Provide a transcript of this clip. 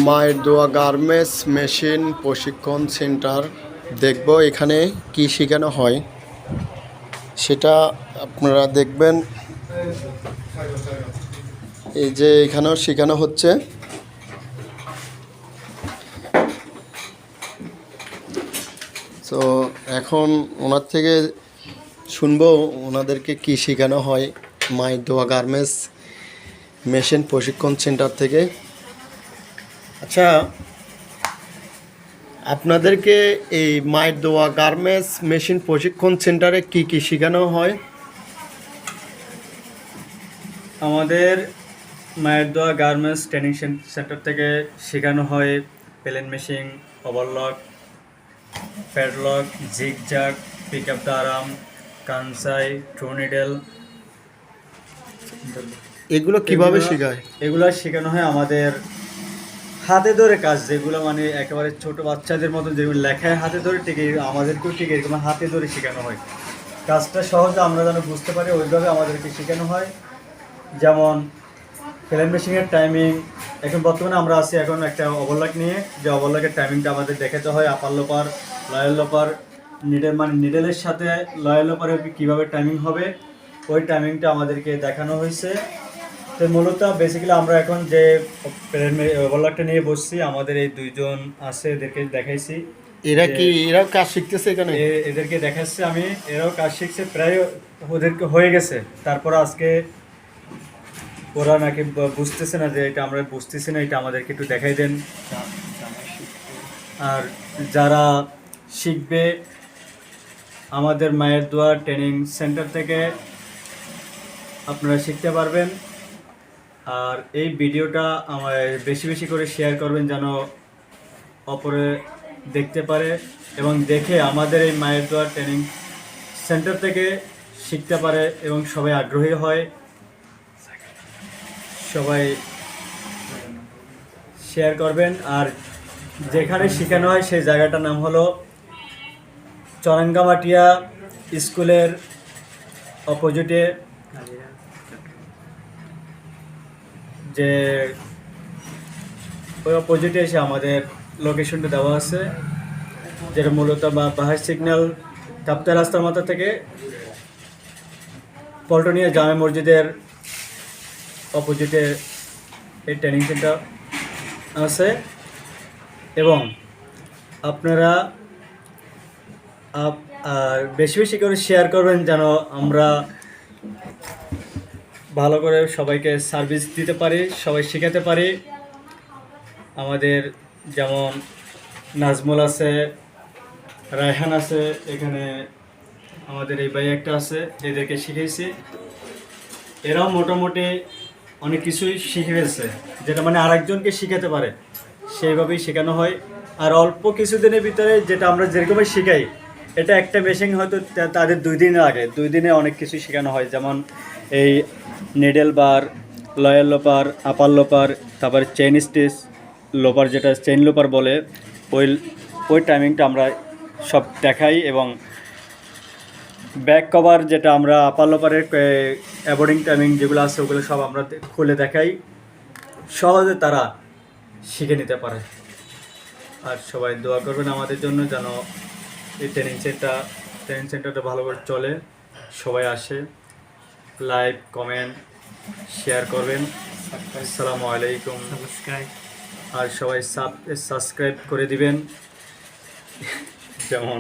মায়ের দোয়া garments machine প্রশিক্ষণ সেন্টার দেখব এখানে কি শেখানো হয় সেটা আপনারা দেখবেন। এই যে এখানেও শেখানো হচ্ছে। তো এখন ওনার থেকে শুনবো ওনাদেরকে কি শেখানো হয় মায়ের দোয়া গার্মেন্টস মেশিন প্রশিক্ষণ সেন্টার থেকে। আচ্ছা, আপনাদেরকে এই মায়ের দোয়া গার্মেন্টস মেশিন প্রশিক্ষণ সেন্টারে কি কি শেখানো হয়? আমাদের মায়ের দোয়া গার্মেন্টস ট্রেনিং সেন্টার থেকে শেখানো হয় plain machine, overlock, padlock, zigzag, pick up the আরাম, কানসাই, ট্রু নিডেল। এগুলো কিভাবে শেখায়? এগুলো শেখানো হয় আমাদের হাতে ধরে কাজ, যেগুলো মানে একেবারে ছোট বাচ্চাদের মতো যেগুলো লেখায় হাতে ধরে, ঠিক আমাদেরকেও ঠিক এরকম হাতে ধরে শেখানো হয়। কাজটা সহজে আমরা যেন বুঝতে পারি ওইভাবে আমাদেরকে শেখানো হয়। যেমন প্লেন মেশিনের টাইমিং, এখন বর্তমানে আমরা আছি এখন একটা ওভারলক নিয়ে, যে ওভারলকের টাইমিংটা আমাদের দেখাতে হয়। আপার লোপার, লয়ার লোপার, নিডেল মানে নিডেলের সাথে লয়ার লোপারে কীভাবে টাইমিং হবে ওই টাইমিংটা আমাদেরকে দেখানো হয়েছে। তো মূলত বেসিক্যালি আমরা এখন যে ওভারলকটা নিয়ে বসছি, আমাদের এই দুইজন আছে, এদেরকে দেখাইছি। এরাও কাজ শিখতেছে এখানে? এদেরকে দেখাচ্ছি আমি, এরাও কাজ শিখছে, প্রায় ওদেরকে হয়ে গেছে। তারপর আজকে ওরা নাকি বুঝতেছে না যে এটা আমরা বুঝতেছি না, এটা আমাদেরকে একটু দেখাই দেন। আর যারা শিখবে আমাদের মায়ের দোয়া ট্রেনিং সেন্টার থেকে আপনারা শিখতে পারবেন। আর এই ভিডিওটা আমার বেশি বেশি করে শেয়ার করবেন যেন অপরে দেখতে পারে এবং দেখে আমাদের এই মায়ের দোয়া ট্রেনিং সেন্টার থেকে শিখতে পারে এবং সবাই আগ্রহী হয়। সবাই শেয়ার করবেন। আর যেখানে শেখানো হয় সেই জায়গাটার নাম হলো চরাঙ্গামাটিয়া স্কুলের অপোজিটে, যে ওই অপোজিটে এসে আমাদের লোকেশনটা দেওয়া আছে, যেটা মূলত বাহার সিগন্যাল কাপ্তাই রাস্তার মাথা থেকে পল্টনিয়া জামে মসজিদের অপোজিটে এই ট্রেনিং সেন্টার আছে। এবং আপনারা আর বেশি বেশি করে শেয়ার করবেন যেন আমরা ভালো করে সবাইকে সার্ভিস দিতে পারি, সবাই শেখাতে পারি। আমাদের যেমন নাজমুল আছে, রায়হান আছে, এখানে আমাদের এই ভাই একটা আছে, এদেরকে শিখিয়েছি। এরাও মোটামুটি অনেক কিছুই শিখে গেছে, যেটা মানে আরেকজনকে শিখাতে পারে সেইভাবেই শেখানো হয়। আর অল্প কিছুদিনের ভিতরে যেটা আমরা যেরকমই শেখাই, এটা একটা মেশিন হয়তো তাদের 2 দিন লাগে, 2 দিনে অনেক কিছু শেখানো হয়। যেমন এই নিডেল বার, লয়ার লোপার, আপার লোপার, তারপরে চেইন স্টিচ লোপার, যেটা চেইন লোপার বলে, ওই টাইমিংটা আমরা সব দেখাই। এবং ব্যাক কভার, যেটা আমরা আপার লোপারের অ্যাবোর্ডিং টাইমিং যেগুলো আছে ওগুলো সব আমরা খুলে দেখাই, সহজে তারা শিখে নিতে পারে। আর সবাই দোয়া করবেন আমাদের জন্য যেন এই ট্রেনিং সেন্টারটা ভালো করে চলে, সবাই আসে, লাইক, কমেন্ট, শেয়ার করবেন। আসসালামু আলাইকুম। আর সবাই সাবস্ক্রাইব করে দিবেন। যেমন